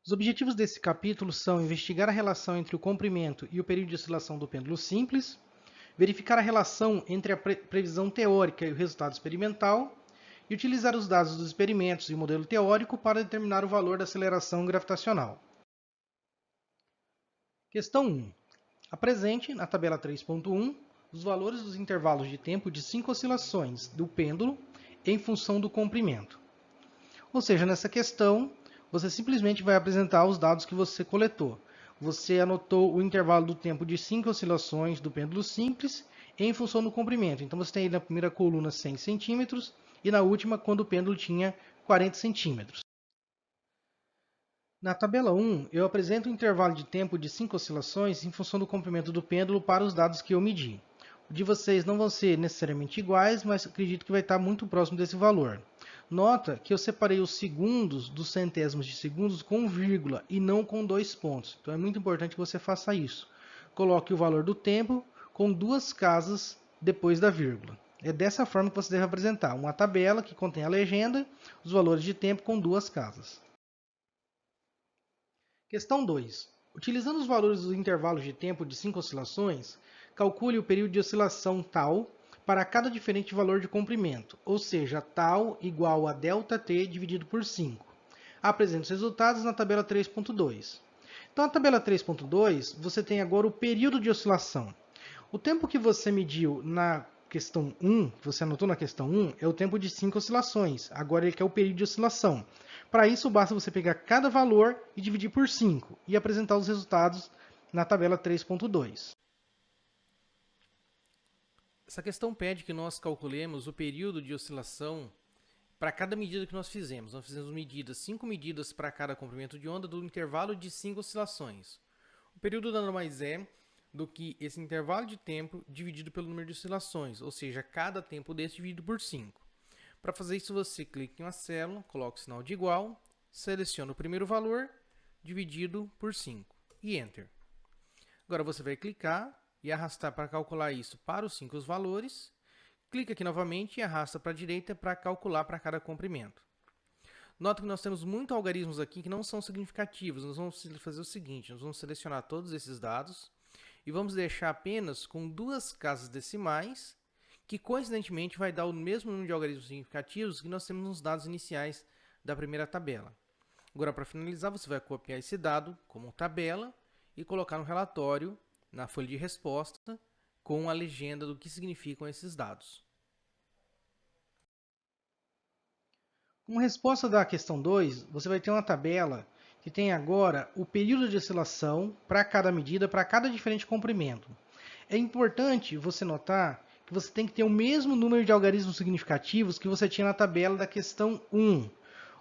Os objetivos desse capítulo são investigar a relação entre o comprimento e o período de oscilação do pêndulo simples, verificar a relação entre a previsão teórica e o resultado experimental e utilizar os dados dos experimentos e o modelo teórico para determinar o valor da aceleração gravitacional. Questão 1. Apresente, na tabela 3.1, os valores dos intervalos de tempo de 5 oscilações do pêndulo em função do comprimento. Ou seja, nessa questão, você simplesmente vai apresentar os dados que você coletou. Você anotou o intervalo do tempo de 5 oscilações do pêndulo simples em função do comprimento. Então, você tem aí na primeira coluna 100 centímetros e na última, quando o pêndulo tinha 40 centímetros. Na tabela 1, eu apresento o intervalo de tempo de 5 oscilações em função do comprimento do pêndulo para os dados que eu medi. O de vocês não vão ser necessariamente iguais, mas acredito que vai estar muito próximo desse valor. Nota que eu separei os segundos dos centésimos de segundos com vírgula e não com 2 pontos. Então é muito importante que você faça isso. Coloque o valor do tempo com 2 casas depois da vírgula. É dessa forma que você deve apresentar uma tabela que contém a legenda, os valores de tempo com 2 casas. Questão 2. Utilizando os valores dos intervalos de tempo de 5 oscilações, calcule o período de oscilação tal para cada diferente valor de comprimento, ou seja, tal igual a ΔT dividido por 5. Apresente os resultados na tabela 3.2. Então, na tabela 3.2, você tem agora o período de oscilação. O tempo que você mediu na questão 1, que você anotou na questão 1, é o tempo de 5 oscilações. Agora ele quer o período de oscilação. Para isso, basta você pegar cada valor e dividir por 5 e apresentar os resultados na tabela 3.2. Essa questão pede que nós calculemos o período de oscilação para cada medida que nós fizemos. Nós fizemos 5 medidas para cada comprimento de onda do intervalo de 5 oscilações. O período nada mais é do que esse intervalo de tempo dividido pelo número de oscilações, ou seja, cada tempo desse dividido por 5. Para fazer isso, você clica em uma célula, coloca o sinal de igual, seleciona o primeiro valor, dividido por 5, e Enter. Agora você vai clicar e arrastar para calcular isso para os 5 valores. Clica aqui novamente e arrasta para a direita para calcular para cada comprimento. Nota que nós temos muitos algarismos aqui que não são significativos. Nós vamos fazer o seguinte, nós vamos selecionar todos esses dados e vamos deixar apenas com 2 casas decimais, que coincidentemente vai dar o mesmo número de algarismos significativos que nós temos nos dados iniciais da primeira tabela. Agora, para finalizar, você vai copiar esse dado como tabela e colocar no relatório, na folha de resposta, com a legenda do que significam esses dados. Como resposta da questão 2, você vai ter uma tabela que tem agora o período de oscilação para cada medida, para cada diferente comprimento. É importante você notar que você tem que ter o mesmo número de algarismos significativos que você tinha na tabela da questão 1.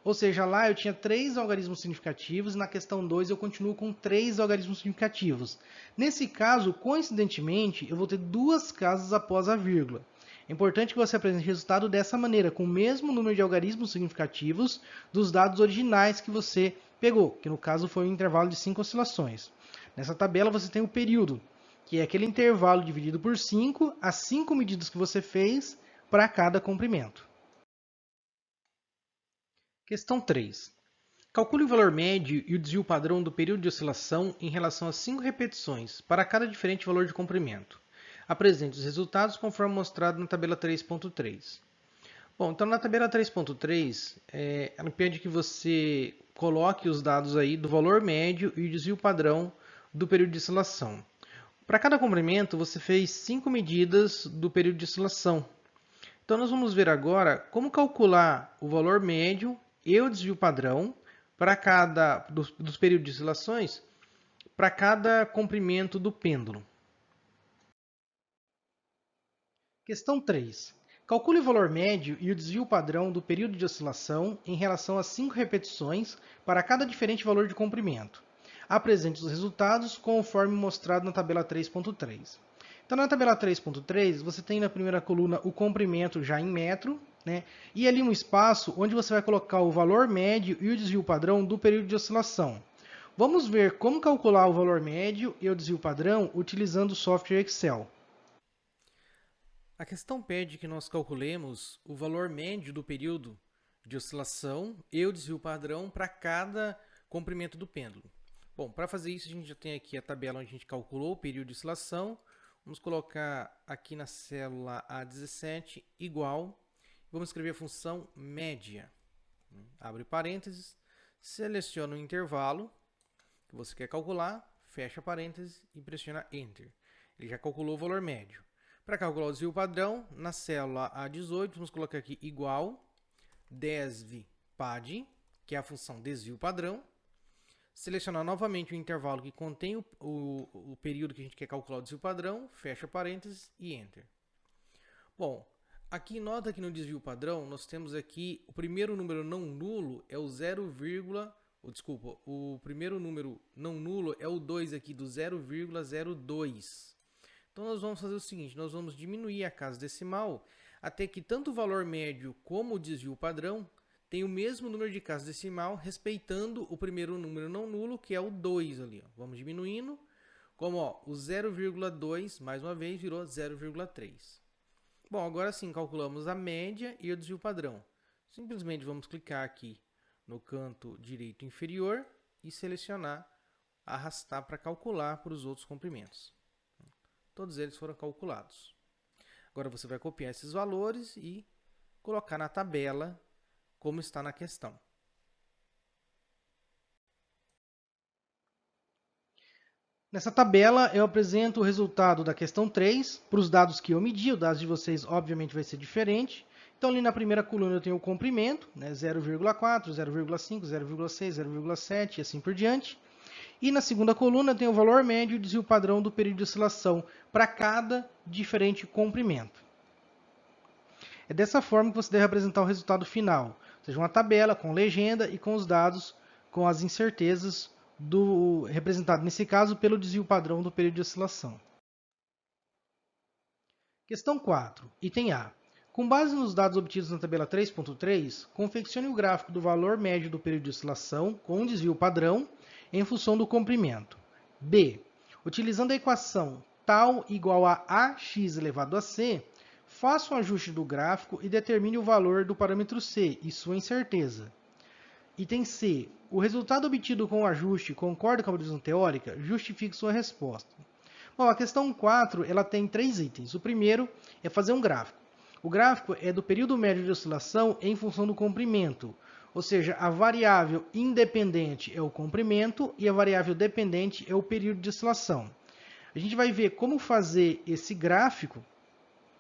Ou seja, lá eu tinha 3 algarismos significativos, e na questão 2 eu continuo com 3 algarismos significativos. Nesse caso, coincidentemente, eu vou ter 2 casas após a vírgula. É importante que você apresente o resultado dessa maneira, com o mesmo número de algarismos significativos dos dados originais que você pegou, que no caso foi um intervalo de 5 oscilações. Nessa tabela você tem o período, que é aquele intervalo dividido por 5, as 5 medidas que você fez para cada comprimento. Questão 3. Calcule o valor médio e o desvio padrão do período de oscilação em relação a 5 repetições para cada diferente valor de comprimento. Apresente os resultados conforme mostrado na tabela 3.3. Bom, então na tabela 3.3, ela pede que você coloque os dados aí do valor médio e o desvio padrão do período de oscilação. Para cada comprimento, você fez 5 medidas do período de oscilação. Então, nós vamos ver agora como calcular o valor médio e o desvio padrão para cada dos períodos de oscilações para cada comprimento do pêndulo. Questão 3. Calcule o valor médio e o desvio padrão do período de oscilação em relação a 5 repetições para cada diferente valor de comprimento. Apresente os resultados conforme mostrado na tabela 3.3. Então, na tabela 3.3, você tem na primeira coluna o comprimento já em metro, né? E ali um espaço onde você vai colocar o valor médio e o desvio padrão do período de oscilação. Vamos ver como calcular o valor médio e o desvio padrão utilizando o software Excel. A questão pede que nós calculemos o valor médio do período de oscilação e o desvio padrão para cada comprimento do pêndulo. Bom, para fazer isso, a gente já tem aqui a tabela onde a gente calculou o período de oscilação. Vamos colocar aqui na célula A17 igual. Vamos escrever a função média. Abre parênteses, seleciona o intervalo que você quer calcular, fecha parênteses e pressiona Enter. Ele já calculou o valor médio. Para calcular o desvio padrão, na célula A18, vamos colocar aqui igual desv_pad, que é a função desvio padrão. Selecionar novamente o intervalo que contém o período que a gente quer calcular o desvio padrão, fecha parênteses e Enter. Bom, aqui nota que no desvio padrão nós temos aqui o primeiro número não nulo é o o primeiro número não nulo é o 2 aqui do 0,02. Então nós vamos fazer o seguinte, nós vamos diminuir a casa decimal até que tanto o valor médio como o desvio padrão tem o mesmo número de casa decimal, respeitando o primeiro número não nulo, que é o 2 ali. Ó. Vamos diminuindo, como ó, o 0,2, mais uma vez, virou 0,3. Bom, agora sim, calculamos a média e o desvio padrão. Simplesmente vamos clicar aqui no canto direito inferior e selecionar, arrastar para calcular para os outros comprimentos. Todos eles foram calculados. Agora você vai copiar esses valores e colocar na tabela como está na questão. Nessa tabela, eu apresento o resultado da questão 3 para os dados que eu medi. Os dados de vocês, obviamente, vai ser diferente. Então, ali na primeira coluna eu tenho o comprimento, né, 0,4, 0,5, 0,6, 0,7 e assim por diante. E na segunda coluna eu tenho o valor médio e o desvio padrão do período de oscilação para cada diferente comprimento. É dessa forma que você deve apresentar o resultado final, ou seja, uma tabela com legenda e com os dados, com as incertezas representado nesse caso pelo desvio padrão do período de oscilação. Questão 4, item A. Com base nos dados obtidos na tabela 3.3, confeccione o gráfico do valor médio do período de oscilação com um desvio padrão em função do comprimento. B. Utilizando a equação tal igual a ax elevado a c, faça um ajuste do gráfico e determine o valor do parâmetro c e sua incerteza. Item C. O resultado obtido com o ajuste concorda com a previsão teórica? Justifique sua resposta. Bom, a questão 4 ela tem 3 itens. O primeiro é fazer um gráfico. O gráfico é do período médio de oscilação em função do comprimento. Ou seja, a variável independente é o comprimento e a variável dependente é o período de oscilação. A gente vai ver como fazer esse gráfico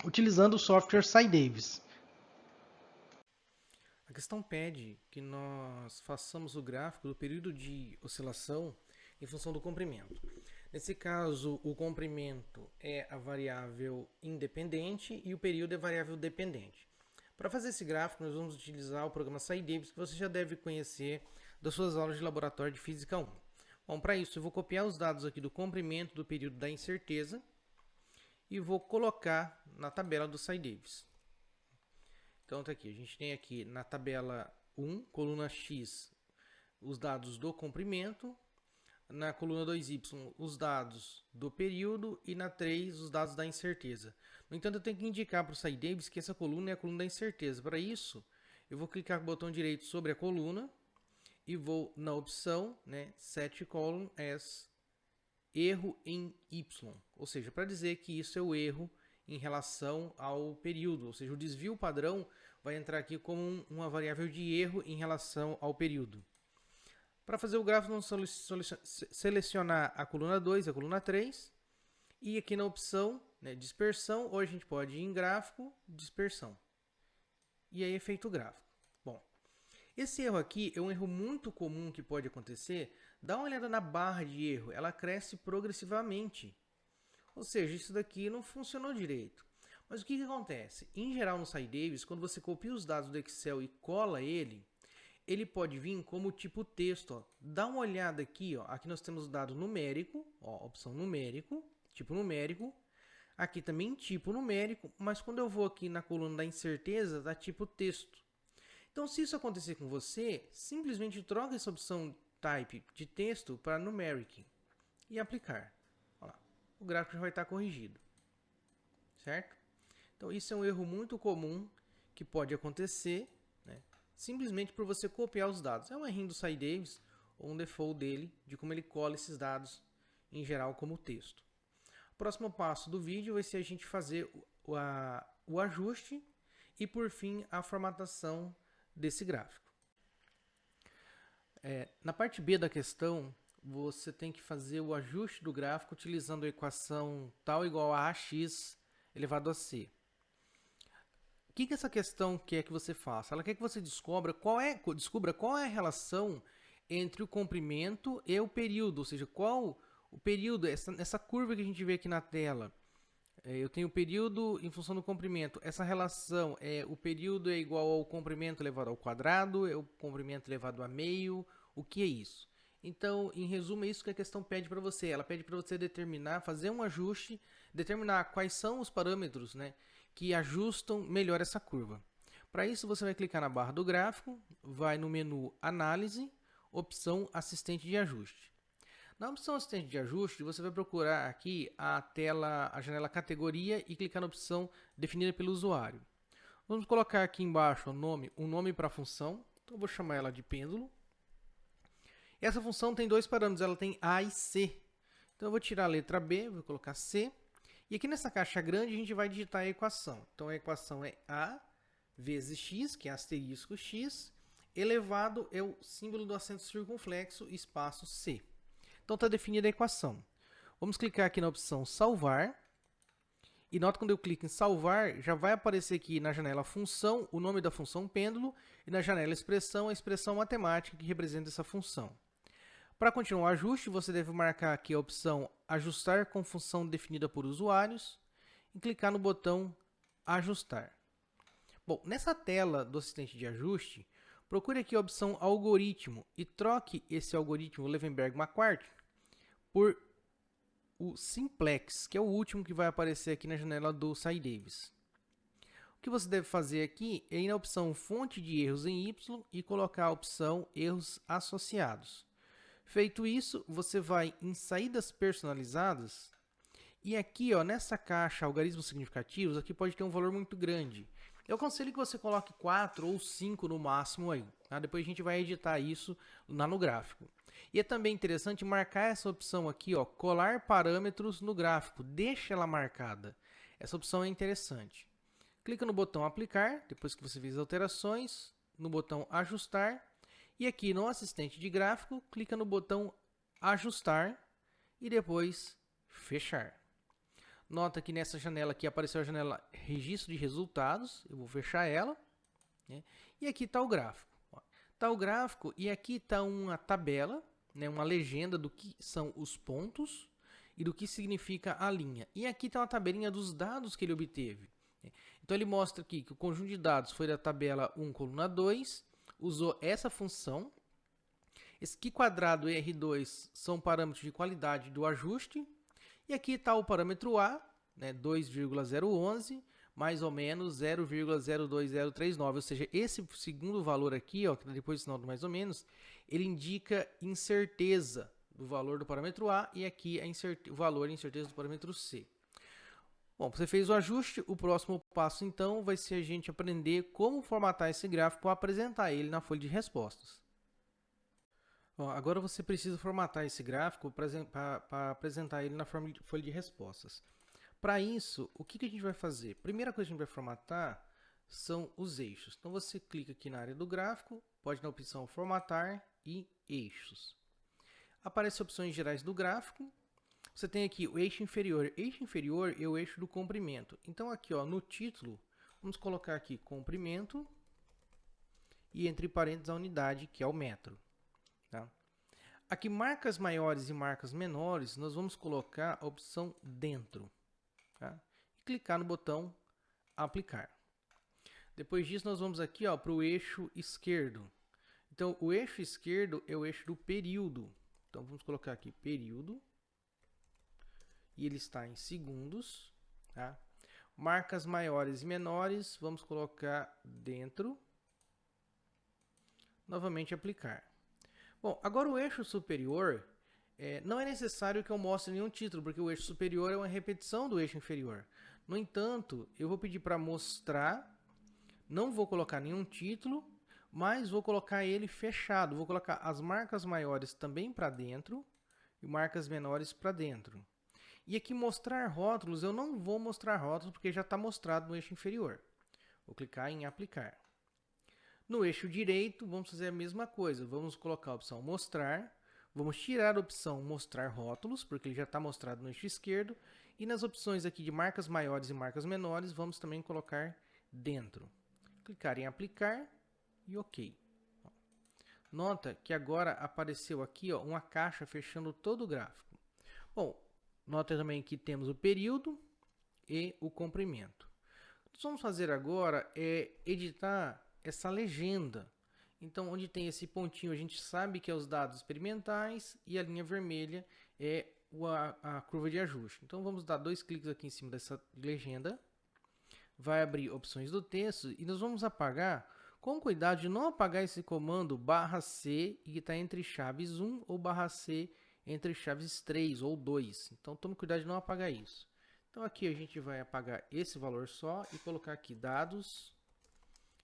utilizando o software SciDavis. A questão pede que nós façamos o gráfico do período de oscilação em função do comprimento. Nesse caso, o comprimento é a variável independente e o período é a variável dependente. Para fazer esse gráfico, nós vamos utilizar o programa SciDavis, que você já deve conhecer das suas aulas de laboratório de Física 1. Bom, para isso, eu vou copiar os dados aqui do comprimento do período da incerteza e vou colocar na tabela do SciDavis. Então, tá aqui. A gente tem aqui na tabela 1, coluna X, os dados do comprimento. Na coluna 2Y, os dados do período. E na 3, os dados da incerteza. No entanto, eu tenho que indicar para o SciDavis que essa coluna é a coluna da incerteza. Para isso, eu vou clicar com o botão direito sobre a coluna e vou na opção, né, Set Column as erro em Y. Ou seja, para dizer que isso é o erro em relação ao período, ou seja, o desvio padrão vai entrar aqui como uma variável de erro em relação ao período. Para fazer o gráfico, vamos selecionar a coluna 2 e a coluna 3, e aqui na opção, né, dispersão, ou a gente pode ir em gráfico, dispersão. E aí é feito o gráfico. Bom, esse erro aqui é um erro muito comum que pode acontecer. Dá uma olhada na barra de erro, ela cresce progressivamente. Ou seja, isso daqui não funcionou direito. Mas o que acontece? Em geral, no SciDavis, quando você copia os dados do Excel e cola ele pode vir como tipo texto. Ó. Dá uma olhada aqui. Ó. Aqui nós temos o dado numérico, ó, opção numérico, tipo numérico. Aqui também tipo numérico, mas quando eu vou aqui na coluna da incerteza, dá tipo texto. Então, se isso acontecer com você, simplesmente troca essa opção type de texto para numeric e aplicar. O gráfico já vai estar corrigido, certo? Então, isso é um erro muito comum que pode acontecer, né, simplesmente por você copiar os dados. É um errinho do SciDavis, ou um default dele, de como ele cola esses dados em geral como texto. O próximo passo do vídeo vai ser a gente fazer o ajuste e, por fim, a formatação desse gráfico. Na parte B da questão, você tem que fazer o ajuste do gráfico utilizando a equação tal igual a ax elevado a c. O que essa questão quer que você faça? Ela quer que você descubra qual é a relação entre o comprimento e o período, ou seja, qual o período, essa curva que a gente vê aqui na tela. Eu tenho o período em função do comprimento. Essa relação, o período é igual ao comprimento elevado ao quadrado, é o comprimento elevado a meio. O que é isso? Então, em resumo, é isso que a questão pede para você. Ela pede para você determinar, fazer um ajuste, determinar quais são os parâmetros, né, que ajustam melhor essa curva. Para isso, você vai clicar na barra do gráfico, vai no menu Análise, opção Assistente de Ajuste. Na opção Assistente de Ajuste, você vai procurar aqui a janela Categoria e clicar na opção Definida pelo usuário. Vamos colocar aqui embaixo um nome para a função. Então, eu vou chamar ela de pêndulo. Essa função tem dois parâmetros, ela tem A e C. Então, eu vou tirar a letra B, vou colocar C. E aqui nessa caixa grande, a gente vai digitar a equação. Então, a equação é A vezes X, que é asterisco X, elevado é o símbolo do acento circunflexo, espaço C. Então, está definida a equação. Vamos clicar aqui na opção Salvar. E nota quando eu clico em Salvar, já vai aparecer aqui na janela Função, o nome da função pêndulo, e na janela Expressão, a expressão matemática que representa essa função. Para continuar o ajuste, você deve marcar aqui a opção Ajustar com função definida por usuários e clicar no botão Ajustar. Bom, nessa tela do assistente de ajuste, procure aqui a opção Algoritmo e troque esse algoritmo Levenberg-McQuarrie por o Simplex, que é o último que vai aparecer aqui na janela do SciDavis. O que você deve fazer aqui é ir na opção Fonte de erros em Y e colocar a opção Erros associados. Feito isso, você vai em Saídas personalizadas e aqui, nessa caixa Algarismos significativos, aqui pode ter um valor muito grande. Eu aconselho que você coloque 4 ou 5 no máximo aí. Tá? Depois a gente vai editar isso lá no gráfico. E é também interessante marcar essa opção aqui, colar parâmetros no gráfico. Deixa ela marcada. Essa opção é interessante. Clica no botão Aplicar, depois que você fez as alterações, no botão Ajustar. E aqui no assistente de gráfico, clica no botão Ajustar e depois Fechar. Nota que nessa janela aqui apareceu a janela Registro de Resultados. Eu vou fechar ela. Né? E aqui está o gráfico. Está o gráfico e aqui está uma tabela, né? Uma legenda do que são os pontos e do que significa a linha. E aqui está uma tabelinha dos dados que ele obteve. Né? Então ele mostra aqui que o conjunto de dados foi da tabela 1, coluna 2, usou essa função. Esse Q quadrado e R2 são parâmetros de qualidade do ajuste. E aqui está o parâmetro A, né, 2,011, mais ou menos 0,02039. Ou seja, esse segundo valor aqui, que está depois do sinal do mais ou menos, ele indica incerteza do valor do parâmetro A e aqui o valor de incerteza do parâmetro C. Bom, você fez o ajuste, o próximo passo então vai ser a gente aprender como formatar esse gráfico para apresentar ele na folha de respostas. Agora você precisa formatar esse gráfico para apresentar ele na folha de respostas. Para isso, o que a gente vai fazer? Primeira coisa que a gente vai formatar são os eixos. Então você clica aqui na área do gráfico, pode na opção Formatar e Eixos. Aparecem opções gerais do gráfico. Você tem aqui o eixo inferior. Eixo inferior é o eixo do comprimento. Então aqui no título, vamos colocar aqui comprimento e entre parênteses a unidade, que é o metro. Tá? Aqui, marcas maiores e marcas menores, nós vamos colocar a opção dentro. Tá? E clicar no botão Aplicar. Depois disso, nós vamos aqui para o eixo esquerdo. Então, o eixo esquerdo é o eixo do período. Então, vamos colocar aqui período. E ele está em segundos. Tá? Marcas maiores e menores, vamos colocar dentro. Novamente, aplicar. Bom, agora o eixo superior, não é necessário que eu mostre nenhum título, porque o eixo superior é uma repetição do eixo inferior. No entanto, eu vou pedir para mostrar, não vou colocar nenhum título, mas vou colocar ele fechado. Vou colocar as marcas maiores também para dentro e marcas menores para dentro. E aqui mostrar rótulos, eu não vou mostrar rótulos porque já está mostrado no eixo inferior. Vou clicar em aplicar. No eixo direito, vamos fazer a mesma coisa. Vamos colocar a opção mostrar. Vamos tirar a opção mostrar rótulos, porque ele já está mostrado no eixo esquerdo. E nas opções aqui de marcas maiores e marcas menores, vamos também colocar dentro. Clicar em aplicar e OK. Nota que agora apareceu aqui uma caixa fechando todo o gráfico. Bom, nota também que temos o período e o comprimento. O que nós vamos fazer agora é editar essa legenda. Então, onde tem esse pontinho, a gente sabe que é os dados experimentais e a linha vermelha é a curva de ajuste. Então, vamos dar 2 cliques aqui em cima dessa legenda. Vai abrir opções do texto e nós vamos apagar, com cuidado de não apagar esse comando /C e que está entre chaves 1 ou /C entre chaves 3 ou 2. Então, tome cuidado de não apagar isso. Então, aqui a gente vai apagar esse valor só e colocar aqui dados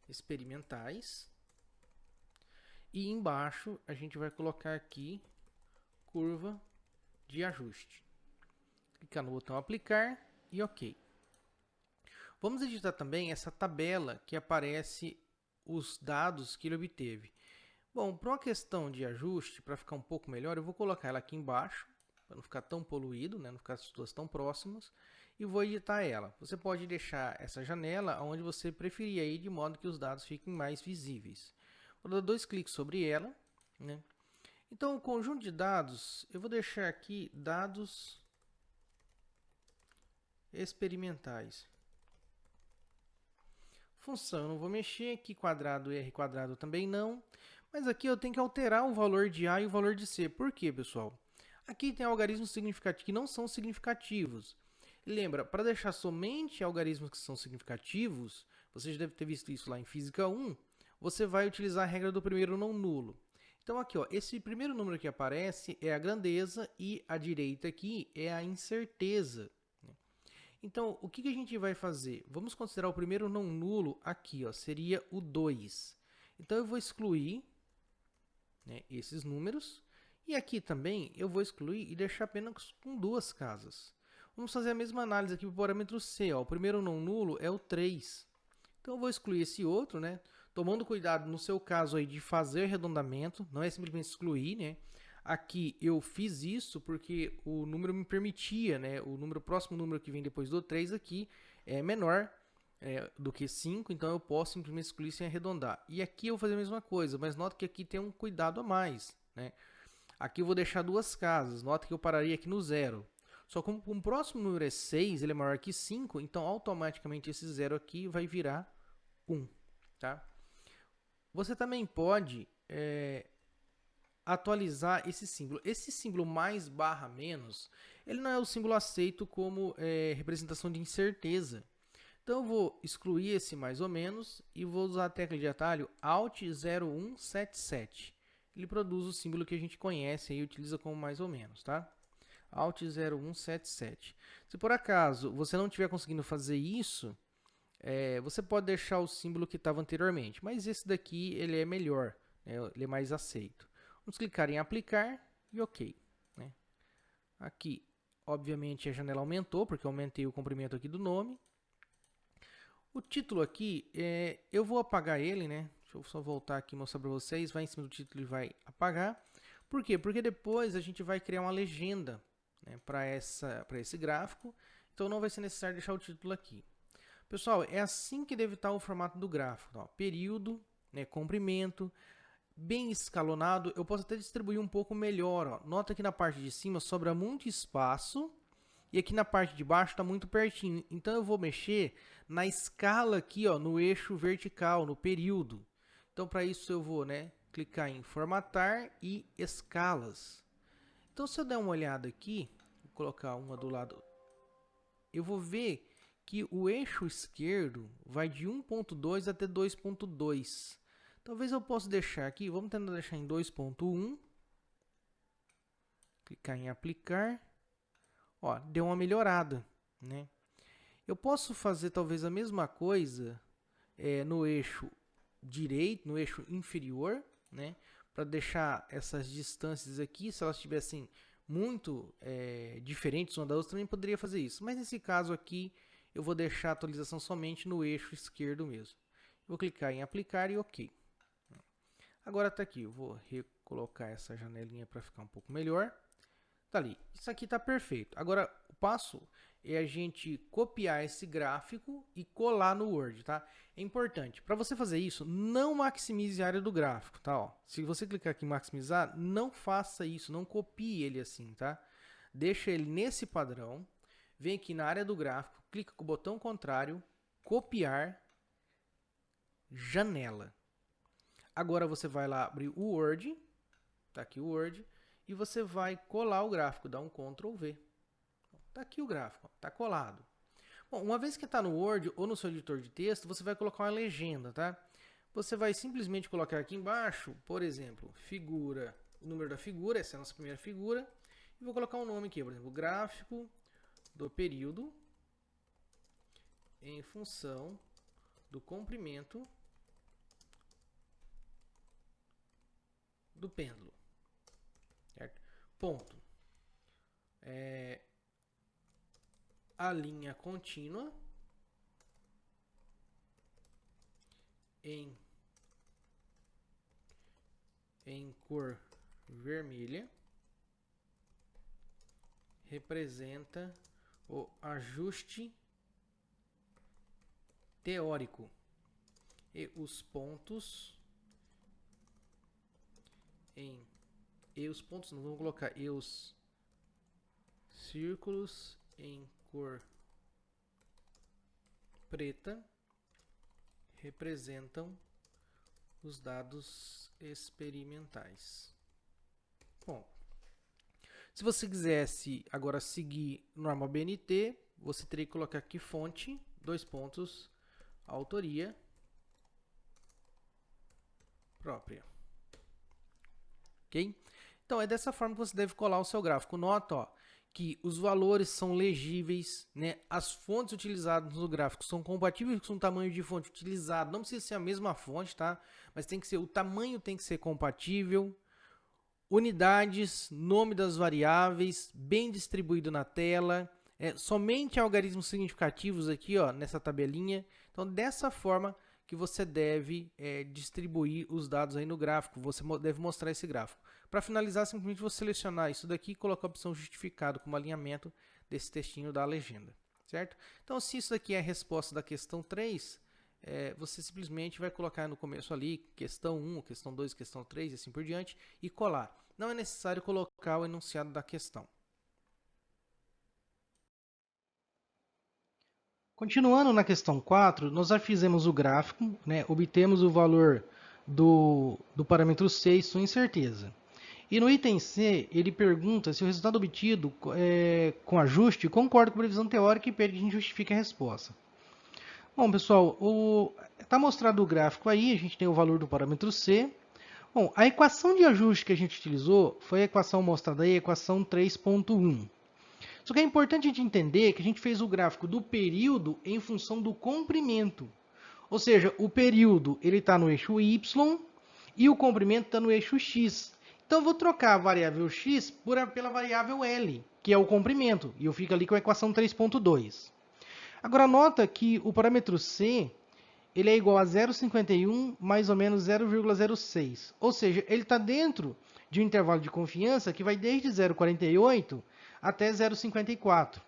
experimentais. E embaixo a gente vai colocar aqui curva de ajuste. Clicar no botão aplicar e OK. Vamos editar também essa tabela que aparece os dados que ele obteve. Bom, para uma questão de ajuste, para ficar um pouco melhor, eu vou colocar ela aqui embaixo, para não ficar tão poluído, né? Não ficar as duas tão próximas, e vou editar ela. Você pode deixar essa janela onde você preferir, aí, de modo que os dados fiquem mais visíveis. Vou dar 2 cliques sobre ela, né? Então, o conjunto de dados, eu vou deixar aqui dados experimentais. Função, eu não vou mexer, aqui quadrado e R quadrado também não. Mas aqui eu tenho que alterar o valor de A e o valor de C. Por quê, pessoal? Aqui tem algarismos significativos que não são significativos. Lembra, para deixar somente algarismos que são significativos, você já deve ter visto isso lá em Física 1, você vai utilizar a regra do primeiro não nulo. Então aqui, esse primeiro número que aparece é a grandeza e a direita aqui é a incerteza. Então, o que a gente vai fazer? Vamos considerar o primeiro não nulo aqui, seria o 2. Então, eu vou excluir, né, esses números. E aqui também eu vou excluir e deixar apenas com 2 casas. Vamos fazer a mesma análise aqui para o parâmetro C. O primeiro não nulo é o 3. Então, eu vou excluir esse outro, né? Tomando cuidado no seu caso aí de fazer arredondamento, não é simplesmente excluir, né? Aqui eu fiz isso porque o número me permitia, né? O próximo número que vem depois do 3 aqui é menor do que 5, então eu posso simplesmente excluir sem arredondar. E aqui eu vou fazer a mesma coisa, mas nota que aqui tem um cuidado a mais, né? Aqui eu vou deixar 2 casas, nota que eu pararia aqui no 0. Só como o próximo número é 6, ele é maior que 5, então automaticamente esse 0 aqui vai virar 1, tá? Você também pode atualizar esse símbolo. Esse símbolo mais barra menos, ele não é o símbolo aceito como representação de incerteza. Então eu vou excluir esse mais ou menos e vou usar a tecla de atalho Alt 0177. Ele produz o símbolo que a gente conhece e utiliza como mais ou menos, tá? Alt 0177. Se por acaso você não estiver conseguindo fazer isso, você pode deixar o símbolo que estava anteriormente, mas esse daqui ele é melhor, né? Ele é mais aceito. Vamos clicar em aplicar e OK, né? Aqui, obviamente, a janela aumentou, porque eu aumentei o comprimento aqui do nome. O título aqui, eu vou apagar ele, né? Deixa eu só voltar aqui e mostrar para vocês. Vai em cima do título e vai apagar. Por quê? Porque depois a gente vai criar uma legenda, né, para esse gráfico. Então não vai ser necessário deixar o título aqui. Pessoal, é assim que deve estar o formato do gráfico. Período, né, comprimento, bem escalonado. Eu posso até distribuir um pouco melhor. Nota que na parte de cima sobra muito espaço e aqui na parte de baixo está muito pertinho. Então eu vou mexer na escala aqui, no eixo vertical, no período. Então para isso eu vou, né, clicar em formatar e escalas. Então se eu der uma olhada aqui, vou colocar uma do lado, eu vou ver que o eixo esquerdo vai de 1.2 até 2.2. Talvez eu possa deixar aqui, vamos tentar deixar em 2.1. Clicar em aplicar. Deu uma melhorada, né? Eu posso fazer talvez a mesma coisa no eixo direito, no eixo inferior, né? Para deixar essas distâncias aqui, se elas estivessem muito diferentes uma da outra, também poderia fazer isso. Mas nesse caso aqui, eu vou deixar a atualização somente no eixo esquerdo mesmo. Vou clicar em aplicar e OK. Agora está aqui, eu vou recolocar essa janelinha para ficar um pouco melhor. Tá ali, isso aqui está perfeito. Agora, o passo é a gente copiar esse gráfico e colar no Word, tá? É importante, para você fazer isso, não maximize a área do gráfico, tá? Ó, se você clicar aqui em maximizar, não faça isso, não copie ele assim, tá? Deixa ele nesse padrão, vem aqui na área do gráfico, clica com o botão contrário, copiar, janela. Agora você vai lá abrir o Word, tá aqui o Word, e você vai colar o gráfico, dá um Ctrl V. Tá aqui o gráfico, tá colado. Bom, uma vez que está no Word ou no seu editor de texto, você vai colocar uma legenda, tá? Você vai simplesmente colocar aqui embaixo, por exemplo, figura, o número da figura, essa é a nossa primeira figura, e vou colocar um nome aqui, por exemplo, gráfico do período em função do comprimento do pêndulo. Certo? Ponto. A linha contínua em cor vermelha representa o ajuste teórico e os pontos não vamos colocar os círculos em cor preta representam os dados experimentais. Bom, se você quisesse agora seguir norma BNT, você teria que colocar aqui fonte, autoria própria. Ok? Então é dessa forma que você deve colar o seu gráfico. Nota, ó, que os valores são legíveis, né? As fontes utilizadas no gráfico são compatíveis com o tamanho de fonte utilizado. Não precisa ser a mesma fonte, tá? Mas tem que ser, o tamanho tem que ser compatível. Unidades, nome das variáveis, bem distribuído na tela. Somente algarismos significativos aqui, ó, nessa tabelinha. Então, dessa forma que você deve distribuir os dados aí no gráfico. Você deve mostrar esse gráfico. Para finalizar, simplesmente vou selecionar isso daqui e colocar a opção justificado como alinhamento desse textinho da legenda, certo? Então, se isso daqui é a resposta da questão 3, você simplesmente vai colocar no começo ali questão 1, questão 2, questão 3 e assim por diante e colar. Não é necessário colocar o enunciado da questão. Continuando na questão 4, nós já fizemos o gráfico, né? Obtemos o valor do parâmetro C e sua incerteza. E no item C, ele pergunta se o resultado obtido com ajuste concorda com a previsão teórica e pede que a gente justifique a resposta. Bom, pessoal, está mostrado o gráfico aí, a gente tem o valor do parâmetro C. Bom, a equação de ajuste que a gente utilizou foi a equação mostrada aí, a equação 3.1. Só que é importante a gente entender que a gente fez o gráfico do período em função do comprimento. Ou seja, o período está no eixo Y e o comprimento está no eixo X. Então, eu vou trocar a variável x pela variável L, que é o comprimento. E eu fico ali com a equação 3.2. Agora, nota que o parâmetro C ele é igual a 0,51 mais ou menos 0,06. Ou seja, ele está dentro de um intervalo de confiança que vai desde 0,48 até 0,54.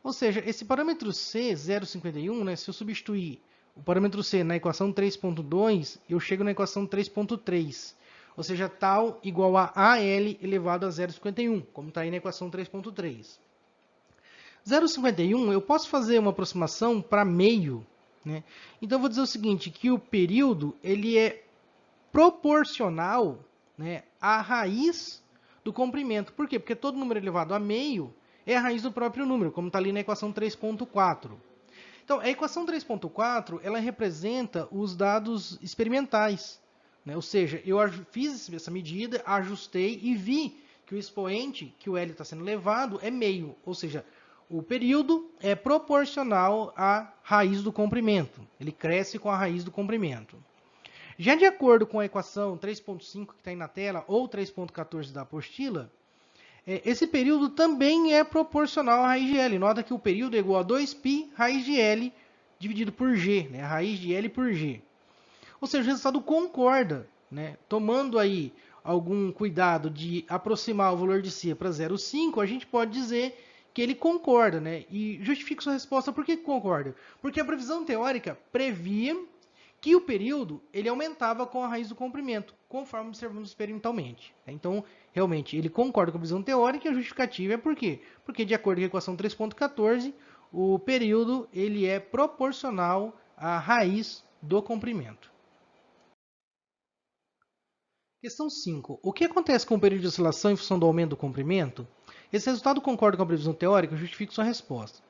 Ou seja, esse parâmetro C, 0,51, né, se eu substituir o parâmetro C na equação 3.2, eu chego na equação 3.3. Ou seja, tal igual a AL elevado a 0,51, como está aí na equação 3.3. 0,51, eu posso fazer uma aproximação para meio, né? Então, eu vou dizer o seguinte, que o período ele é proporcional, né, à raiz do comprimento. Por quê? Porque todo número elevado a meio é a raiz do próprio número, como está ali na equação 3.4. Então, a equação 3.4, ela representa os dados experimentais. Ou seja, eu fiz essa medida, ajustei e vi que o expoente, que o L está sendo levado, é meio. Ou seja, o período é proporcional à raiz do comprimento. Ele cresce com a raiz do comprimento. Já de acordo com a equação 3.5 que está aí na tela, ou 3.14 da apostila, esse período também é proporcional à raiz de L. Nota que o período é igual a 2π raiz de L dividido por G, né? A raiz de L por G. Ou seja, o resultado concorda, né? Tomando aí algum cuidado de aproximar o valor de C para 0,5, a gente pode dizer que ele concorda, né? E justifica sua resposta. Por que concorda? Porque a previsão teórica previa que o período ele aumentava com a raiz do comprimento, conforme observamos experimentalmente. Então, realmente, ele concorda com a visão teórica e a justificativa é por quê? Porque, de acordo com a equação 3.14, o período ele é proporcional à raiz do comprimento. Questão 5. O que acontece com o período de oscilação em função do aumento do comprimento? Esse resultado concorda com a previsão teórica? Justifique sua resposta.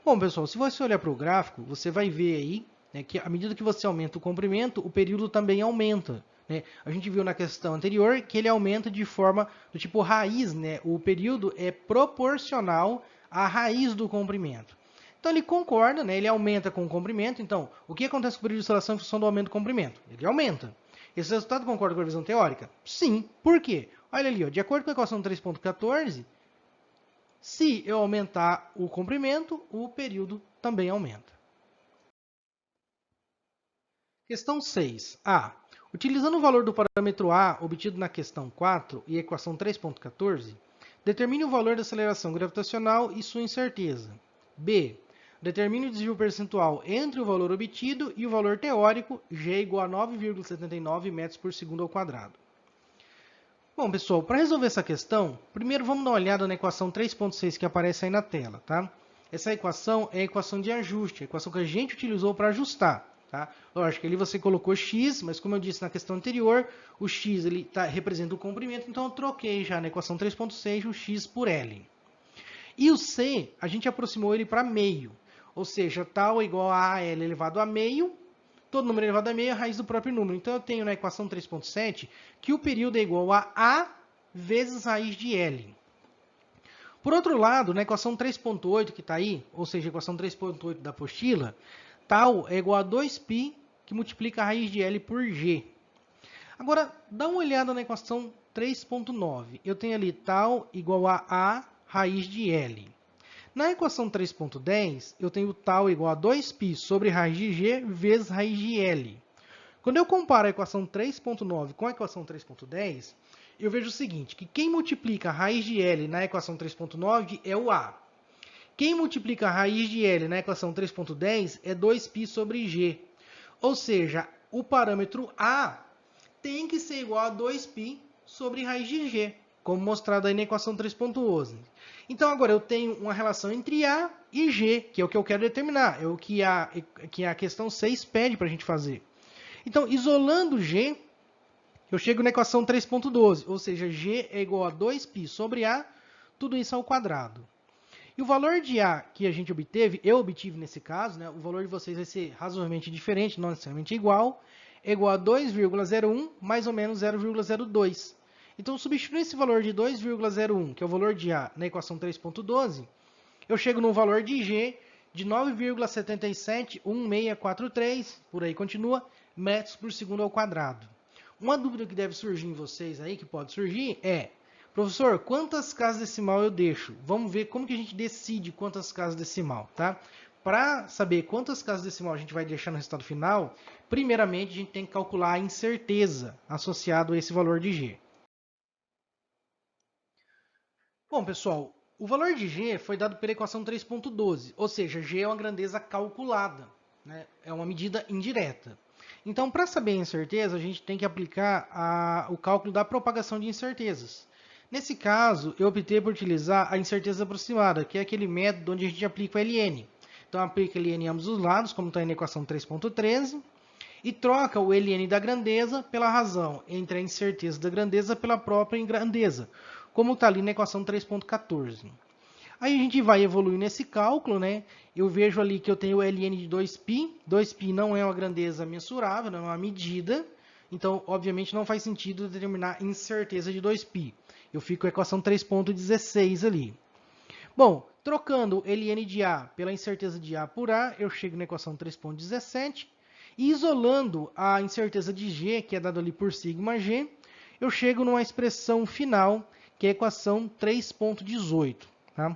Bom, pessoal, se você olhar para o gráfico, você vai ver aí que à medida que você aumenta o comprimento, o período também aumenta. Né? A gente viu na questão anterior que ele aumenta de forma do tipo raiz, né? O período é proporcional à raiz do comprimento. Então ele concorda, né? Ele aumenta com o comprimento. Então, o que acontece com o período de oscilação em função do aumento do comprimento? Ele aumenta. Esse resultado concorda com a visão teórica? Sim. Por quê? Olha ali, ó, de acordo com a equação 3.14, se eu aumentar o comprimento, o período também aumenta. Questão 6. A. Utilizando o valor do parâmetro A obtido na questão 4 e a equação 3.14, determine o valor da aceleração gravitacional e sua incerteza. B. Determine o desvio percentual entre o valor obtido e o valor teórico, G igual a 9,79 metros por segundo ao quadrado. Bom, pessoal, para resolver essa questão, primeiro vamos dar uma olhada na equação 3.6 que aparece aí na tela, tá? Essa equação é a equação de ajuste, a equação que a gente utilizou para ajustar. Tá? Lógico, ali você colocou x, mas como eu disse na questão anterior, o x ele representa o comprimento, então eu troquei já na equação 3.6 o x por L. E o c, a gente aproximou ele para meio, ou seja, tal é igual a L elevado a meio, todo número elevado a meio é a raiz do próprio número. Então eu tenho na equação 3.7 que o período é igual a vezes raiz de L. Por outro lado, na equação 3.8 que está aí, ou seja, a equação 3.8 da apostila, tal é igual a 2π, que multiplica a raiz de L por G. Agora, dá uma olhada na equação 3.9. Eu tenho ali tal igual a raiz de L. Na equação 3.10, eu tenho tal igual a 2π sobre raiz de G vezes raiz de L. Quando eu comparo a equação 3.9 com a equação 3.10, eu vejo o seguinte, que quem multiplica a raiz de L na equação 3.9 é o A. Quem multiplica a raiz de L na equação 3.10 é 2π sobre G. Ou seja, o parâmetro A tem que ser igual a 2π sobre raiz de G, como mostrado aí na equação 3.11. Então, agora eu tenho uma relação entre A e G, que é o que eu quero determinar, é o que a questão 6 pede para a gente fazer. Então, isolando G, eu chego na equação 3.12, ou seja, G é igual a 2π sobre A, tudo isso ao quadrado. E o valor de A que a gente obteve, eu obtive nesse caso, né, o valor de vocês vai ser razoavelmente diferente, não necessariamente igual, é igual a 2,01 mais ou menos 0,02. Então, substituindo esse valor de 2,01, que é o valor de A, na equação 3.12, eu chego no valor de G de 9,771643, por aí continua, metros por segundo ao quadrado. Uma dúvida que deve surgir em vocês aí, que pode surgir, é: professor, quantas casas decimal eu deixo? Vamos ver como que a gente decide quantas casas decimal, tá? Para saber quantas casas decimal a gente vai deixar no resultado final, primeiramente a gente tem que calcular a incerteza associada a esse valor de G. Bom, pessoal, o valor de G foi dado pela equação 3.12, ou seja, G é uma grandeza calculada, né? É uma medida indireta. Então, para saber a incerteza, a gente tem que aplicar o cálculo da propagação de incertezas. Nesse caso, eu optei por utilizar a incerteza aproximada, que é aquele método onde a gente aplica o ln. Então, aplica ln em ambos os lados, como está aí na equação 3.13, e troca o ln da grandeza pela razão entre a incerteza da grandeza pela própria grandeza, como está ali na equação 3.14. Aí a gente vai evoluir nesse cálculo, né? Eu vejo ali que eu tenho o ln de 2π. 2π não é uma grandeza mensurável, não é uma medida. Então, obviamente, não faz sentido determinar incerteza de 2π. Eu fico com a equação 3.16 ali. Bom, trocando ln de A pela incerteza de A por A, eu chego na equação 3.17. E isolando a incerteza de G, que é dada ali por sigma G, eu chego numa expressão final, que é a equação 3.18. Tá?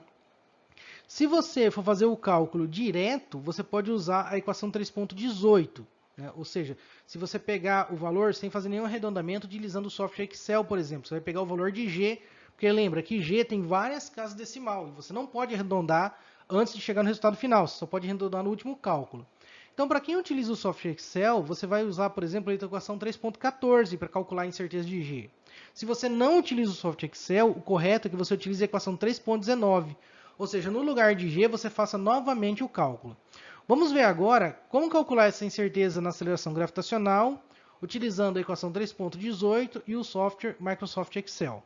Se você for fazer o cálculo direto, você pode usar a equação 3.18. Né? Ou seja, se você pegar o valor sem fazer nenhum arredondamento, utilizando o software Excel, por exemplo, você vai pegar o valor de G, porque lembra que G tem várias casas decimal, e você não pode arredondar antes de chegar no resultado final, você só pode arredondar no último cálculo. Então, para quem utiliza o software Excel, você vai usar, por exemplo, a equação 3.14 para calcular a incerteza de G. Se você não utiliza o software Excel, o correto é que você utilize a equação 3.19. Ou seja, no lugar de G, você faça novamente o cálculo. Vamos ver agora como calcular essa incerteza na aceleração gravitacional, utilizando a equação 3.18 e o software Microsoft Excel.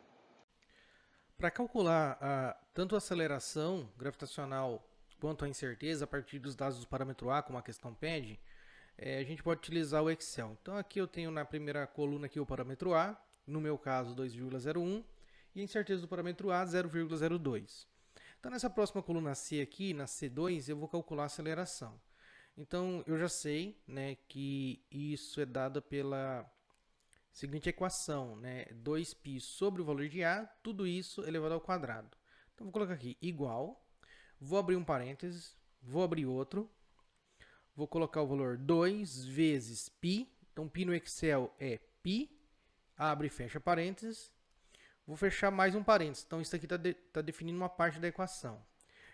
Para calcular tanto a aceleração gravitacional quanto a incerteza a partir dos dados do parâmetro A, como a questão pede, a gente pode utilizar o Excel. Então aqui eu tenho na primeira coluna aqui o parâmetro A, no meu caso 2,01, e a incerteza do parâmetro A 0,02. Então nessa próxima coluna C aqui, na C2, eu vou calcular a aceleração. Então eu já sei, né, que isso é dado pela seguinte equação, né, 2π sobre o valor de A, tudo isso elevado ao quadrado. Então vou colocar aqui igual, vou abrir um parênteses, vou abrir outro, vou colocar o valor 2 vezes π, então π no Excel é π, abre e fecha parênteses, vou fechar mais um parênteses, então isso aqui está definindo uma parte da equação.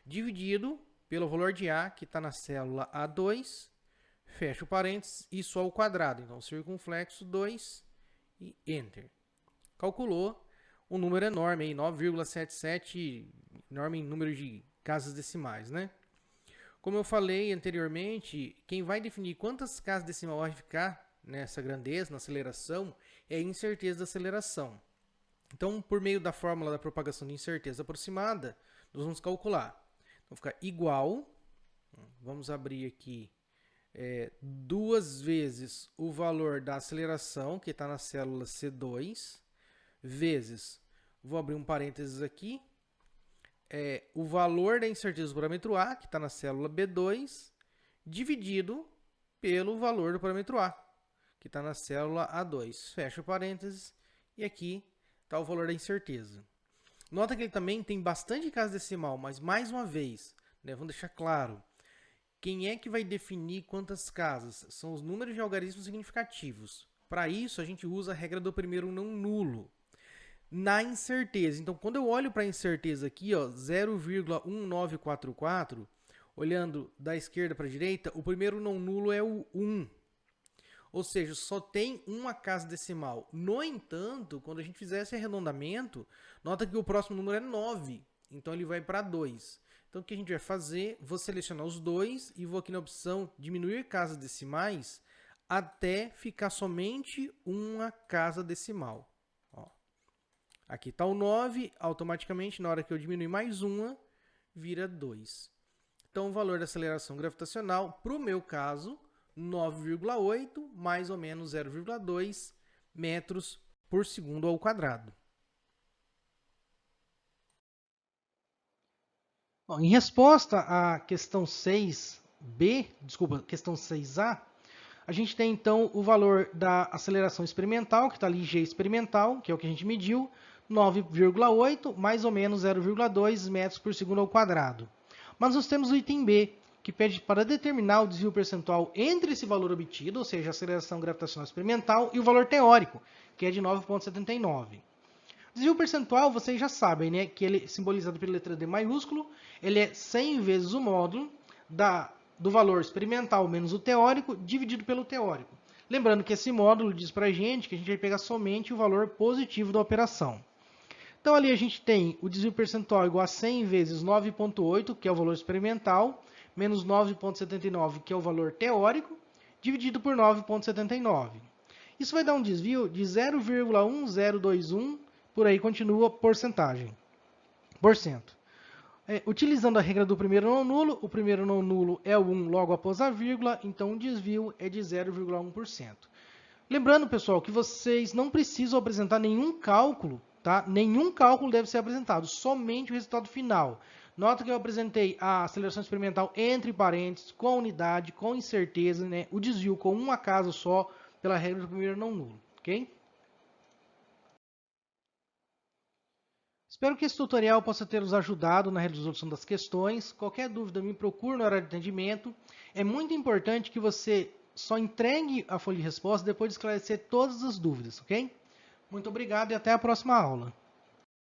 Dividido pelo valor de A, que está na célula A2, fecha o parênteses, isso ao quadrado, então circunflexo 2 e Enter. Calculou um número enorme, aí, 9,77, enorme em número de casas decimais, né? Como eu falei anteriormente, quem vai definir quantas casas decimais vai ficar nessa grandeza, na aceleração, é a incerteza da aceleração. Então, por meio da fórmula da propagação de incerteza aproximada, nós vamos calcular. Então, fica igual, vamos abrir aqui, 2 vezes o valor da aceleração, que está na célula C2, vezes, vou abrir um parênteses aqui, o valor da incerteza do parâmetro A, que está na célula B2, dividido pelo valor do parâmetro A, que está na célula A2. Fecha o parênteses e aqui está o valor da incerteza. Nota que ele também tem bastante casa decimal, mas mais uma vez, né, vamos deixar claro, quem é que vai definir quantas casas? São os números de algarismos significativos. Para isso, a gente usa a regra do primeiro não nulo. Na incerteza, então quando eu olho para a incerteza aqui, 0,1944, olhando da esquerda para a direita, o primeiro não nulo é o 1. Ou seja, só tem uma casa decimal. No entanto, quando a gente fizer esse arredondamento, nota que o próximo número é 9. Então ele vai para 2. Então o que a gente vai fazer? Vou selecionar os dois e vou aqui na opção diminuir casas decimais até ficar somente uma casa decimal. Aqui está o 9, automaticamente, na hora que eu diminuir mais uma, vira 2. Então, o valor da aceleração gravitacional, para o meu caso, 9,8 mais ou menos 0,2 metros por segundo ao quadrado. Bom, em resposta à questão questão 6A, a gente tem então o valor da aceleração experimental, que está ali G experimental, que é o que a gente mediu, 9,8 mais ou menos 0,2 metros por segundo ao quadrado. Mas nós temos o item B, que pede para determinar o desvio percentual entre esse valor obtido, ou seja, a aceleração gravitacional experimental, e o valor teórico, que é de 9,79. Desvio percentual, vocês já sabem, né, que ele é simbolizado pela letra D maiúsculo, ele é 100 vezes o módulo do valor experimental menos o teórico, dividido pelo teórico. Lembrando que esse módulo diz para a gente que a gente vai pegar somente o valor positivo da operação. Então, ali a gente tem o desvio percentual igual a 100 vezes 9,8, que é o valor experimental, menos 9,79, que é o valor teórico, dividido por 9,79. Isso vai dar um desvio de 0,1021, por aí continua porcentagem. Utilizando a regra do primeiro não nulo, o primeiro não nulo é o 1 logo após a vírgula, então o desvio é de 0,1%. Lembrando, pessoal, que vocês não precisam apresentar nenhum cálculo, tá? Nenhum cálculo deve ser apresentado, somente o resultado final. Nota que eu apresentei a aceleração experimental entre parênteses, com unidade, com incerteza, né? O desvio com um acaso só, pela regra do primeiro não nulo, ok? Espero que esse tutorial possa ter os ajudado na resolução das questões. Qualquer dúvida, me procure no horário de atendimento. É muito importante que você só entregue a folha de resposta depois de esclarecer todas as dúvidas, ok? Muito obrigado e até a próxima aula.